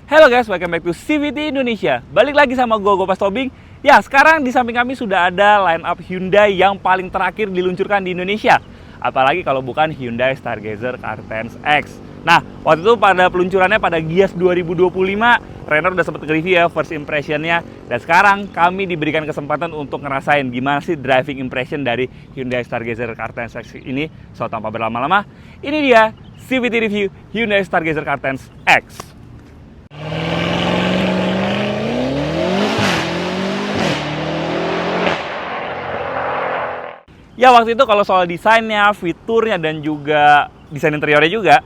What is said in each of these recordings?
Hello guys, welcome back to CVT Indonesia. Balik lagi sama gue, Gopas Tobing. Ya, sekarang di samping kami sudah ada line up Hyundai yang paling terakhir diluncurkan di Indonesia. Apalagi kalau bukan Hyundai Stargazer Cartens X. Nah, waktu itu pada peluncurannya pada Gias 2025, Renner udah sempat nge-review ya first impressionnya. Dan sekarang kami diberikan kesempatan untuk ngerasain gimana sih driving impression dari Hyundai Stargazer Cartens X ini. So, tanpa berlama-lama, ini dia CVT Review Hyundai Stargazer Cartens X. Ya, waktu itu kalau soal desainnya, fiturnya, dan juga desain interiornya juga,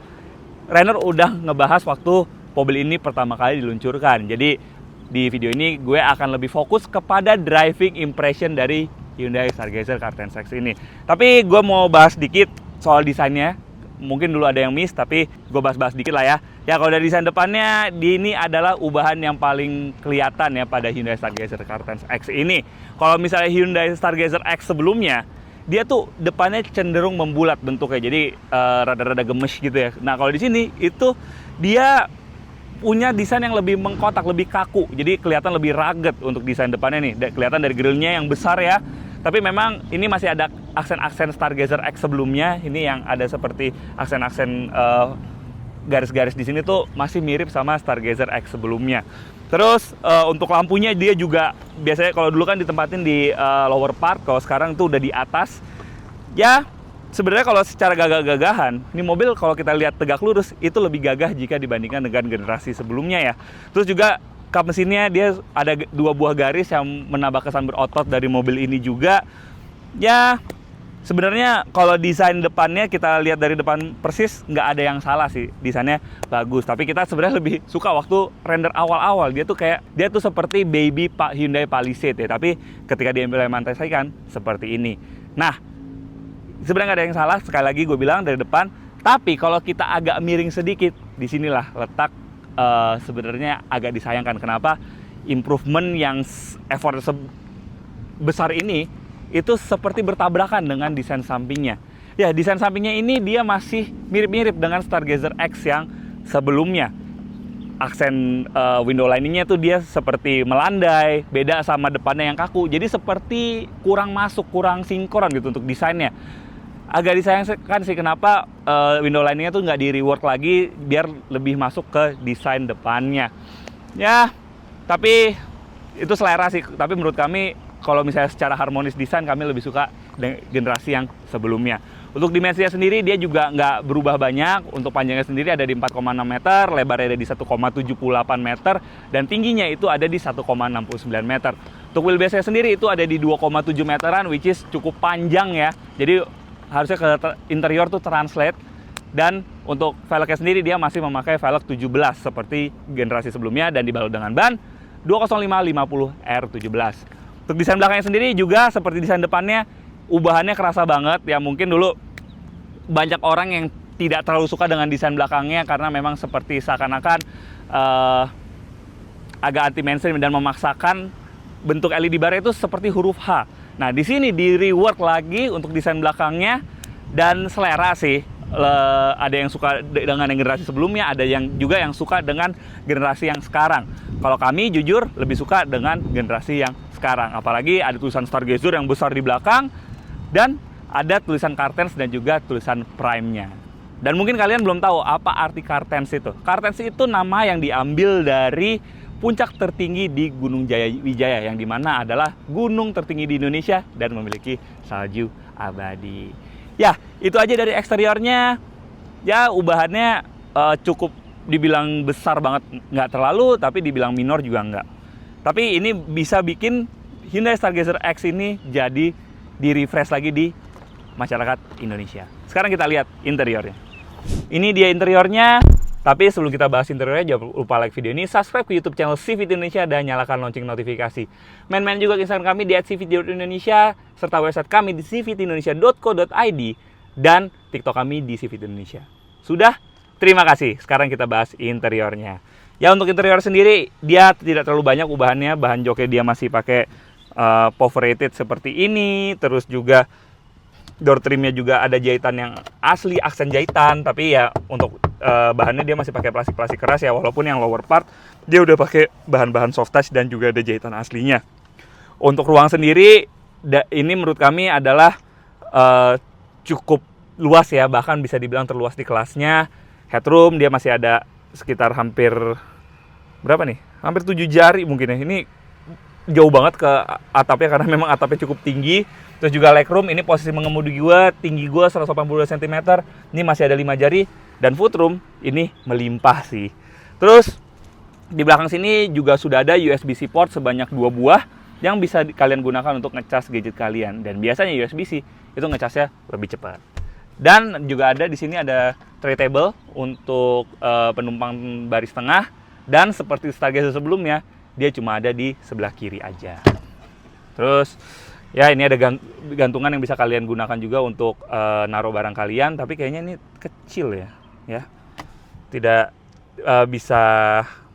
Renner udah ngebahas waktu mobil ini pertama kali diluncurkan. Jadi di video ini gue akan lebih fokus kepada driving impression dari Hyundai Stargazer Cartens X ini. Tapi gue mau bahas dikit soal desainnya. Mungkin dulu ada yang miss, tapi gue bahas-bahas dikit lah ya. Ya, kalau dari desain depannya, ini adalah ubahan yang paling kelihatan ya pada Hyundai Stargazer Cartens X ini. Kalau misalnya Hyundai Stargazer X sebelumnya, dia tuh depannya cenderung membulat bentuknya, jadi rada-rada gemes gitu ya. Nah, kalau di sini itu dia punya desain yang lebih mengkotak, lebih kaku, jadi kelihatan lebih rugged untuk desain depannya nih. Kelihatan dari grillnya yang besar ya. Tapi memang ini masih ada aksen-aksen Stargazer X sebelumnya. Ini yang ada seperti aksen-aksen garis-garis di sini tuh masih mirip sama Stargazer X sebelumnya. Terus untuk lampunya dia juga biasanya kalau dulu kan ditempatin di lower part, kalau sekarang tuh udah di atas. Ya, sebenarnya kalau secara gagah-gagahan, ini mobil kalau kita lihat tegak lurus itu lebih gagah jika dibandingkan dengan generasi sebelumnya ya. Terus juga kap mesinnya dia ada 2 buah garis yang menambah kesan berotot dari mobil ini juga. Ya, sebenarnya kalau desain depannya kita lihat dari depan persis nggak ada yang salah sih, desainnya bagus. Tapi kita sebenarnya lebih suka waktu render awal-awal dia tuh seperti baby Pak Hyundai Palisade ya. Tapi ketika diimplementasikan seperti ini. Nah, sebenarnya nggak ada yang salah. Sekali lagi gue bilang dari depan. Tapi kalau kita agak miring sedikit, disinilah letak sebenarnya agak disayangkan. Kenapa? Improvement yang effort sebesar ini itu seperti bertabrakan dengan desain sampingnya. Ya, desain sampingnya ini dia masih mirip-mirip dengan Stargazer X yang sebelumnya. Aksen window liningnya tuh dia seperti melandai, beda sama depannya yang kaku. Jadi seperti kurang masuk, kurang sinkron gitu untuk desainnya. Agak disayangkan sih kenapa window liningnya tuh nggak di-rework lagi biar lebih masuk ke desain depannya. Ya, tapi itu selera sih. Tapi menurut kami kalau misalnya secara harmonis desain, kami lebih suka generasi yang sebelumnya. Untuk dimensinya sendiri, dia juga nggak berubah banyak. Untuk panjangnya sendiri ada di 4,6 meter, lebarnya ada di 1,78 meter, dan tingginya itu ada di 1,69 meter. Untuk wheelbase-nya sendiri itu ada di 2,7 meteran, which is cukup panjang ya. Jadi harusnya ke interior tuh translate. Dan untuk velgnya sendiri, dia masih memakai velg 17 seperti generasi sebelumnya, dan dibalut dengan ban 205/50 R17. Untuk desain belakangnya sendiri juga seperti desain depannya, ubahannya kerasa banget. Ya, mungkin dulu banyak orang yang tidak terlalu suka dengan desain belakangnya karena memang seperti seakan-akan agak anti mainstream dan memaksakan bentuk LED bar itu seperti huruf H. Nah, di sini di rework lagi untuk desain belakangnya, dan selera sih. Ada yang suka dengan yang generasi sebelumnya, ada yang juga yang suka dengan generasi yang sekarang. Kalau kami jujur lebih suka dengan generasi yang sekarang. Apalagi ada tulisan Stargazer yang besar di belakang, dan ada tulisan Cartens dan juga tulisan Prime-nya. Dan mungkin kalian belum tahu apa arti Cartens itu. Cartens itu nama yang diambil dari puncak tertinggi di Gunung Jaya Wijaya, yang dimana adalah gunung tertinggi di Indonesia dan memiliki salju abadi. Ya, itu aja dari eksteriornya. Ya, ubahannya cukup dibilang besar banget, nggak terlalu, tapi dibilang minor juga nggak. Tapi ini bisa bikin Hyundai Stargazer X ini jadi di-refresh lagi di masyarakat Indonesia. Sekarang kita lihat interiornya. Ini dia interiornya. Tapi sebelum kita bahas interiornya, jangan lupa like video ini, subscribe ke YouTube channel CVT Indonesia, dan nyalakan lonceng notifikasi. Main-main juga ke Instagram kami di @cvt.indonesia, serta website kami di cvtindonesia.co.id, dan TikTok kami di CVT Indonesia. Sudah? Terima kasih. Sekarang kita bahas interiornya. Ya, untuk interior sendiri, dia tidak terlalu banyak ubahannya. Bahan joknya dia masih pakai perforated seperti ini. Terus juga door trimnya juga ada jahitan yang asli, aksen jahitan. Tapi ya untuk bahannya dia masih pakai plastik keras ya, walaupun yang lower part dia udah pakai bahan-bahan soft touch dan juga ada jahitan aslinya. Untuk ruang sendiri, ini menurut kami adalah cukup luas ya, bahkan bisa dibilang terluas di kelasnya. Headroom dia masih ada sekitar hampir berapa nih? Hampir 7 jari mungkin ya. Ini jauh banget ke atapnya karena memang atapnya cukup tinggi. Terus juga legroom, ini posisi mengemudi gua, tinggi gua 182 cm. Ini masih ada 5 jari. Dan footroom ini melimpah sih. Terus di belakang sini juga sudah ada USB-C port sebanyak 2 buah yang bisa kalian gunakan untuk ngecas gadget kalian. Dan biasanya USB-C itu ngecasnya lebih cepat. Dan juga ada di sini ada tray table untuk penumpang baris tengah. Dan seperti Stargazer sebelumnya, dia cuma ada di sebelah kiri aja. Terus ya ini ada gantungan yang bisa kalian gunakan juga untuk naruh barang kalian. Tapi kayaknya ini kecil ya. Tidak bisa,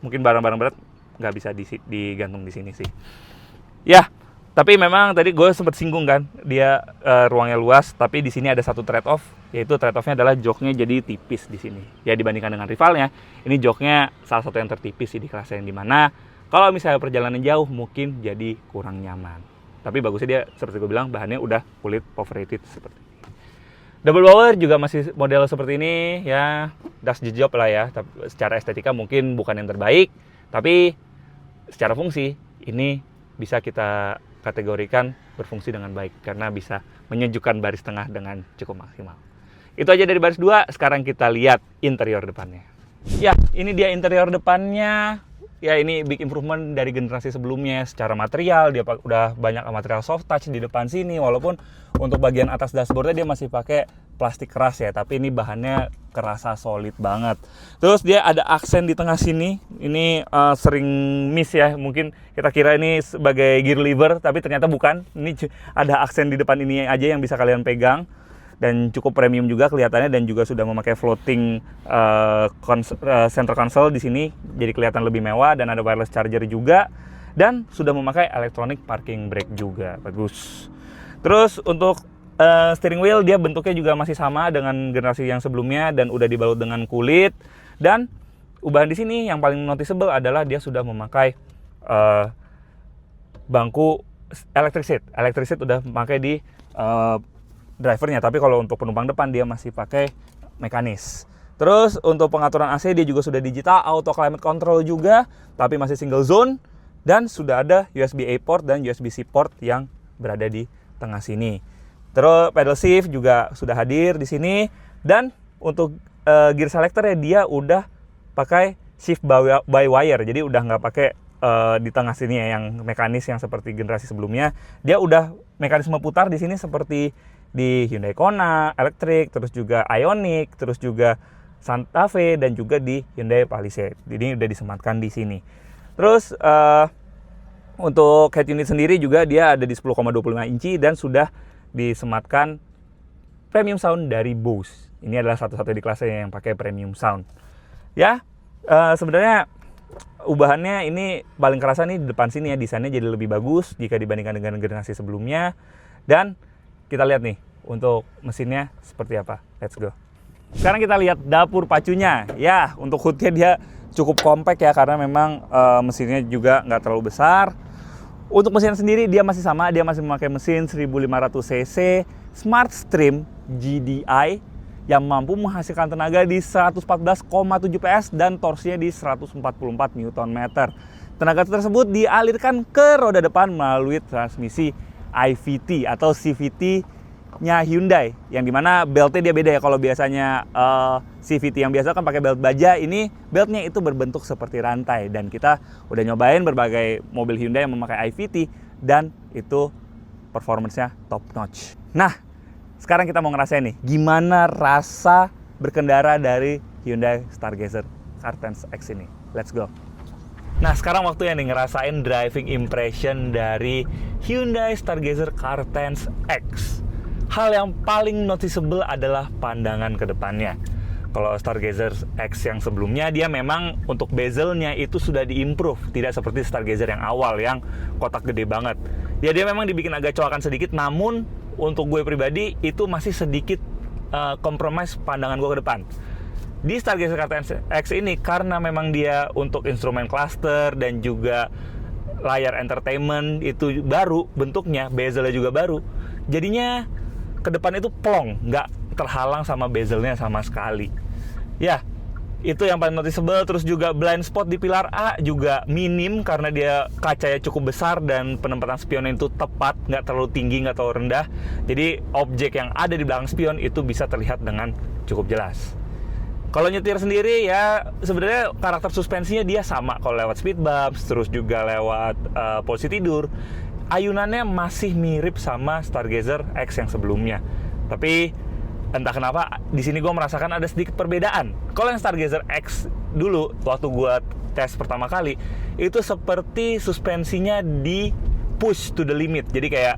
mungkin barang-barang berat nggak bisa digantung di sini sih. Ya, tapi memang tadi gue sempat singgung kan, dia ruangnya luas, tapi di sini ada satu trade off, yaitu trade offnya adalah joknya jadi tipis di sini. Ya dibandingkan dengan rivalnya, ini joknya salah satu yang tertipis sih di kelas yang dimana kalau misalnya perjalanan jauh mungkin jadi kurang nyaman. Tapi bagusnya dia seperti gue bilang bahannya udah kulit perforated seperti ini. Double blower juga masih model seperti ini ya, das the job lah ya. Tapi secara estetika mungkin bukan yang terbaik, tapi secara fungsi ini bisa kita kategorikan berfungsi dengan baik karena bisa menyejukkan baris tengah dengan cukup maksimal. Itu aja dari baris 2, sekarang kita lihat interior depannya. Ya, ini dia interior depannya. Ya, ini big improvement dari generasi sebelumnya. Secara material, dia udah banyak material soft touch di depan sini. Walaupun untuk bagian atas dashboardnya dia masih pakai plastik keras ya. Tapi ini bahannya kerasa solid banget. Terus dia ada aksen di tengah sini. Ini sering miss ya. Mungkin kita kira ini sebagai gear lever, tapi ternyata bukan. Ini ada aksen di depan ini aja yang bisa kalian pegang. Dan cukup premium juga kelihatannya, dan juga sudah memakai floating center console di sini, jadi kelihatan lebih mewah, dan ada wireless charger juga, dan sudah memakai electronic parking brake juga, bagus. Terus untuk steering wheel dia bentuknya juga masih sama dengan generasi yang sebelumnya dan udah dibalut dengan kulit. Dan ubahan di sini yang paling noticeable adalah dia sudah memakai bangku electric seat. Electric seat udah memakai di drivernya, tapi kalau untuk penumpang depan dia masih pakai mekanis. Terus untuk pengaturan AC dia juga sudah digital, auto climate control juga, tapi masih single zone, dan sudah ada USB-A port dan USB-C port yang berada di tengah sini. Terus pedal shift juga sudah hadir di sini, dan untuk gear selector ya dia udah pakai shift by wire, jadi udah nggak pakai di tengah sini ya yang mekanis yang seperti generasi sebelumnya. Dia udah mekanisme putar di sini seperti di Hyundai Kona Electric, terus juga Ioniq, terus juga Santa Fe, dan juga di Hyundai Palisade. Jadi udah disematkan di sini. Terus untuk head unit sendiri juga dia ada di 10,25 inci dan sudah disematkan premium sound dari Bose. Ini adalah satu-satunya di kelasnya yang pakai premium sound. Ya, sebenarnya ubahannya ini paling kerasa nih di depan sini ya, desainnya jadi lebih bagus jika dibandingkan dengan generasi sebelumnya. Dan kita lihat nih untuk mesinnya seperti apa. Let's go. Sekarang kita lihat dapur pacunya. Ya, untuk hoodnya dia cukup compact ya, karena memang mesinnya juga nggak terlalu besar. Untuk mesin sendiri dia masih sama, dia masih memakai mesin 1500 cc Smart Stream GDI yang mampu menghasilkan tenaga di 114,7 PS dan torsinya di 144 Nm. Tenaga tersebut dialirkan ke roda depan melalui transmisi IVT atau CVT-nya Hyundai, yang dimana beltnya dia beda ya. Kalau biasanya CVT yang biasa kan pakai belt baja, ini beltnya itu berbentuk seperti rantai, dan kita udah nyobain berbagai mobil Hyundai yang memakai IVT dan itu performance-nya top notch. Nah, sekarang kita mau ngerasain nih gimana rasa berkendara dari Hyundai Stargazer Cartense X ini. Let's go. Nah, sekarang waktunya nih ngerasain driving impression dari Hyundai Stargazer Cartense X. Hal yang paling noticeable adalah pandangan ke depannya. Kalau Stargazer X yang sebelumnya, dia memang untuk bezelnya itu sudah diimprove, tidak seperti Stargazer yang awal yang kotak gede banget. Ya, dia memang dibikin agak coakan sedikit, namun untuk gue pribadi itu masih sedikit compromise pandangan gue ke depan. di Stargazer Kartens X ini karena memang dia untuk instrumen cluster dan juga layar entertainment itu baru bentuknya, bezelnya juga baru, jadinya ke depan itu plong, nggak terhalang sama bezelnya sama sekali. Ya, itu yang paling noticeable. Terus juga blind spot di pilar A juga minim karena dia kacanya cukup besar dan penempatan spionnya itu tepat, nggak terlalu tinggi, nggak terlalu rendah. Jadi objek yang ada di belakang spion itu bisa terlihat dengan cukup jelas. Kalau nyetir sendiri ya sebenarnya karakter suspensinya dia sama kalau lewat speed bumps, terus juga lewat posisi tidur. Ayunannya masih mirip sama Stargazer X yang sebelumnya. Tapi entah kenapa di sini gue merasakan ada sedikit perbedaan. Kalau yang Stargazer X dulu waktu gue tes pertama kali itu seperti suspensinya di push to the limit. Jadi kayak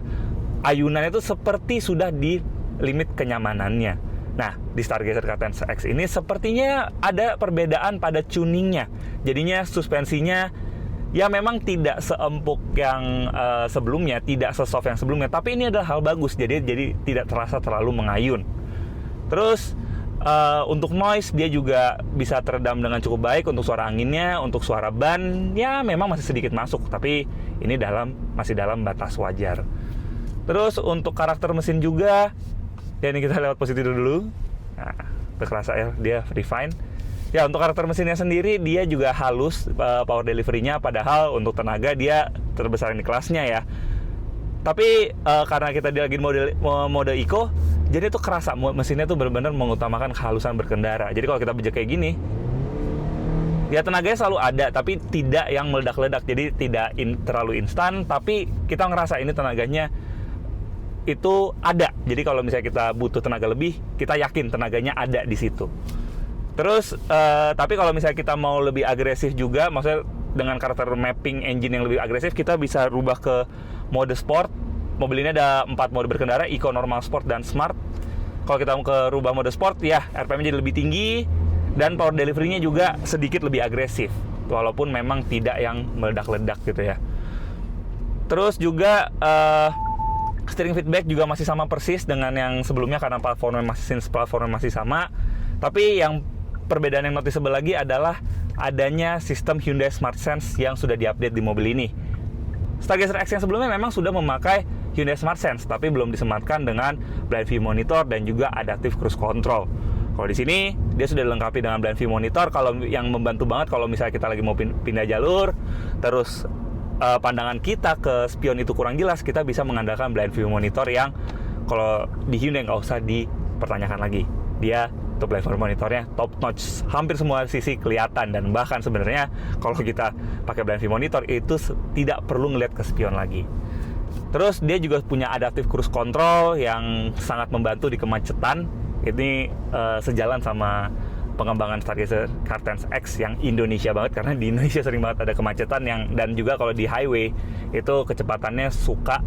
ayunannya itu seperti sudah di limit kenyamanannya. Nah, di Stargazer Kartens X ini sepertinya ada perbedaan pada tuningnya. Jadinya suspensinya ya memang tidak seempuk yang sebelumnya, tidak sesoft yang sebelumnya, tapi ini adalah hal bagus, jadi tidak terasa terlalu mengayun. Terus untuk noise dia juga bisa teredam dengan cukup baik. Untuk suara anginnya, untuk suara ban ya memang masih sedikit masuk, tapi ini masih dalam batas wajar. Terus untuk karakter mesin juga, ya ini kita lewat posisi dulu. Nah, terasa ya dia refine. Ya, untuk karakter mesinnya sendiri dia juga halus power delivery-nya, padahal untuk tenaga dia terbesar di kelasnya ya. Tapi karena kita lagi mode eco, jadi itu kerasa mesinnya tuh benar-benar mengutamakan kehalusan berkendara. Jadi kalau kita bejek kayak gini, ya tenaganya selalu ada, tapi tidak yang meledak-ledak. Jadi tidak terlalu instan, tapi kita ngerasa ini tenaganya itu ada. Jadi kalau misalnya kita butuh tenaga lebih, kita yakin tenaganya ada di situ. Terus, tapi kalau misalnya kita mau lebih agresif juga, maksudnya dengan karakter mapping engine yang lebih agresif, kita bisa rubah ke mode sport. Mobil ini ada 4 mode berkendara, eco, normal, sport, dan smart. Kalau kita mau ke rubah mode sport, ya RPM jadi lebih tinggi, dan power delivery-nya juga sedikit lebih agresif, walaupun memang tidak yang meledak-ledak gitu ya. Terus juga steering feedback juga masih sama persis dengan yang sebelumnya karena platformnya masih sama. Tapi yang perbedaan yang noticeable lagi adalah adanya sistem Hyundai Smart Sense yang sudah diupdate di mobil ini. Stargazer X yang sebelumnya memang sudah memakai Hyundai Smart Sense, tapi belum disematkan dengan blind view monitor dan juga adaptive cruise control. Kalau di sini dia sudah dilengkapi dengan blind view monitor, kalau yang membantu banget kalau misalnya kita lagi mau pindah jalur, terus pandangan kita ke spion itu kurang jelas, kita bisa mengandalkan blind view monitor yang kalau di Hyundai nggak usah dipertanyakan lagi. Dia untuk blind view monitornya top notch, hampir semua sisi kelihatan, dan bahkan sebenarnya kalau kita pakai blind view monitor itu tidak perlu ngeliat ke spion lagi. Terus dia juga punya adaptive cruise control yang sangat membantu di kemacetan. Ini sejalan sama pengembangan Stargazer Kartens X yang Indonesia banget, karena di Indonesia sering banget ada kemacetan dan juga kalau di highway itu kecepatannya suka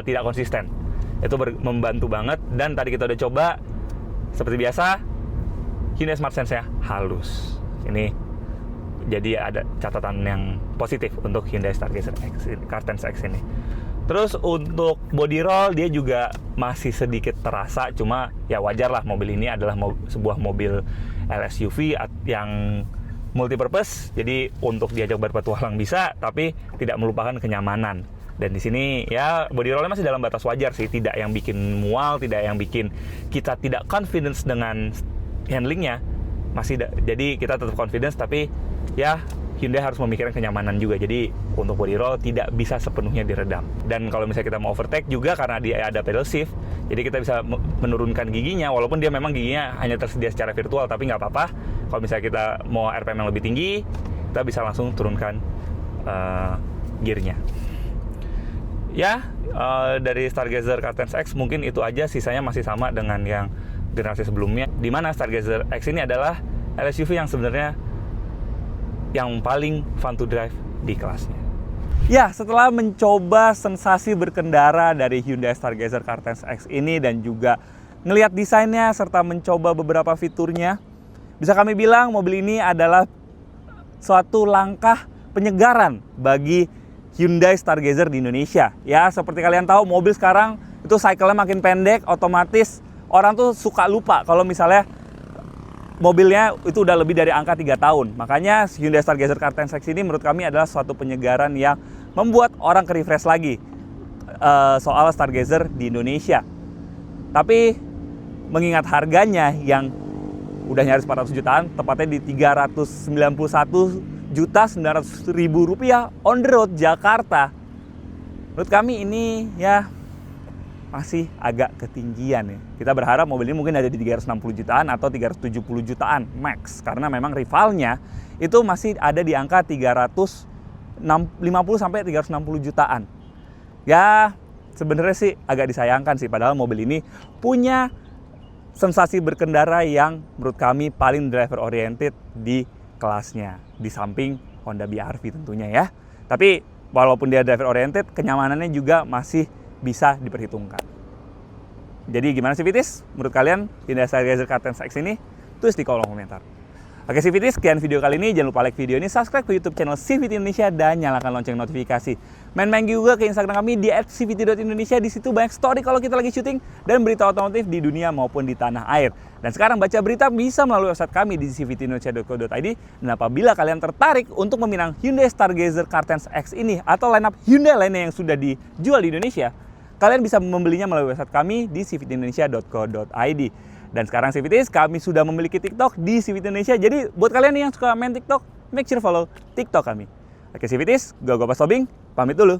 tidak konsisten. Itu membantu banget, dan tadi kita udah coba. Seperti biasa, Hyundai Smart Sense-nya halus. Ini jadi ada catatan yang positif untuk Hyundai Stargazer Kartens X ini. Terus untuk body roll dia juga masih sedikit terasa, cuma ya wajar lah, mobil ini adalah sebuah mobil LSUV yang multipurpose. Jadi untuk diajak berpetualang bisa, tapi tidak melupakan kenyamanan. Dan di sini ya body rollnya masih dalam batas wajar sih, tidak yang bikin mual, tidak yang bikin kita tidak confidence dengan handlingnya. Jadi kita tetap confidence, tapi ya Hyundai harus memikirkan kenyamanan juga. Jadi untuk body roll tidak bisa sepenuhnya diredam. Dan kalau misalnya kita mau overtake juga karena dia ada pedal shift, jadi kita bisa menurunkan giginya, walaupun dia memang giginya hanya tersedia secara virtual, tapi nggak apa-apa. Kalau misalnya kita mau RPM yang lebih tinggi, kita bisa langsung turunkan gearnya. Ya, dari Stargazer Kartens X mungkin itu aja, sisanya masih sama dengan yang generasi sebelumnya. Dimana Stargazer X ini adalah LSUV yang sebenarnya yang paling fun to drive di kelasnya. Ya, setelah mencoba sensasi berkendara dari Hyundai Stargazer Kartens X ini dan juga ngelihat desainnya serta mencoba beberapa fiturnya, bisa kami bilang mobil ini adalah suatu langkah penyegaran bagi Hyundai Stargazer di Indonesia. Ya, seperti kalian tahu, mobil sekarang itu cycle-nya makin pendek, otomatis orang tuh suka lupa kalau misalnya mobilnya itu udah lebih dari angka 3 tahun. Makanya Hyundai Stargazer Car10 X ini menurut kami adalah suatu penyegaran yang membuat orang ke-refresh lagi soal Stargazer di Indonesia. Tapi mengingat harganya yang udah nyaris 400 jutaan, tepatnya di 391.900.000 rupiah on the road Jakarta, menurut kami ini ya masih agak ketinggian ya. Kita berharap mobil ini mungkin ada di 360 jutaan atau 370 jutaan max, karena memang rivalnya itu masih ada di angka 350 sampai 360 jutaan. Ya sebenarnya sih agak disayangkan sih, padahal mobil ini punya sensasi berkendara yang menurut kami paling driver oriented di kelasnya, di samping Honda BR-V tentunya ya. Tapi walaupun dia driver oriented, kenyamanannya juga masih bisa diperhitungkan. Jadi gimana sih Vitis? Menurut kalian Hyundai Stargazer Car10 X ini? Tulis di kolom komentar. Oke sih Vitis, sekian video kali ini. Jangan lupa like video ini, subscribe ke YouTube channel CVT Indonesia, dan nyalakan lonceng notifikasi. Main-main juga ke Instagram kami di @cvt.indonesia. Di situ banyak story kalau kita lagi syuting dan berita otomotif di dunia maupun di tanah air. Dan sekarang baca berita bisa melalui website kami di cvtindonesia.co.id. Dan apabila kalian tertarik untuk meminang Hyundai Stargazer Car10 X ini atau lineup Hyundai lainnya yang sudah dijual di Indonesia, kalian bisa membelinya melalui website kami di cvtindonesia.co.id. Dan sekarang CVTs, kami sudah memiliki TikTok di CVT Indonesia. Jadi buat kalian yang suka main TikTok, make sure follow TikTok kami. Oke CVTs, gue Pas Tobing, pamit dulu.